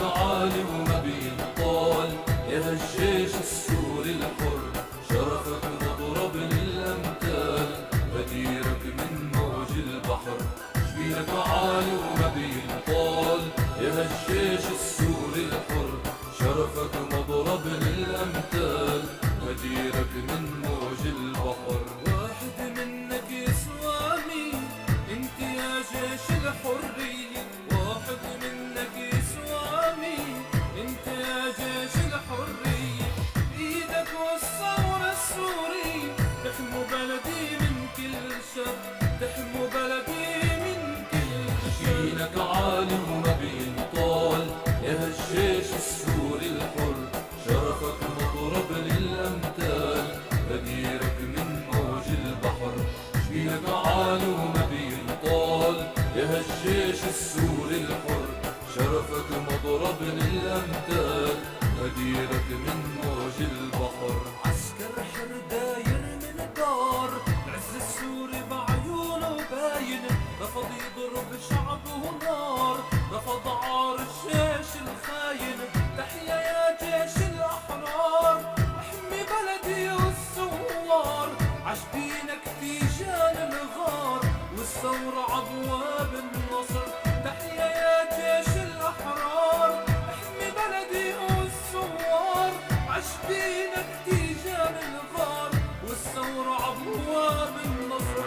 عالي وما بينطال يا هالجيش السوري الحر، شرفك مضرب للأمثال، غديرك من موج البحر. شبينك عالي وما بينطال يا هالجيش السوري الحر، شرفك مضرب للأمثال، غديرك من موج البحر. واحد منك يسوى مين انت يا جيش الحرية، واحد منك يسوى مين انت يا جيش الحرية. ايدك والثورة السوري تحموا بلدي من كل شر، تحموا بلدي من كل شر. شينك عالي وما بينطال يا هالجيش السوري الحر، شرفك مضرب للأمثال، غديرك من موج البحر. شبينك عالي وما بينطال يا هالجيش السوري الحر، شرفك مضرب للأمثال، غديرك من موج البحر. عسكر حر داير من دار العز السوري بعيونه باين، رفض يضرب شعبه نار، رفض عار الجيش الخاين. تحيا يا جيش الأحرار، احمي بلدي والثوار، عشبينك تيجان الغار والثورة عبواب النصر. تحيا يا جيش الأحرار، احمي بلدي والثوار، عشبينك تيجان الغار والثورة عبواب النصر.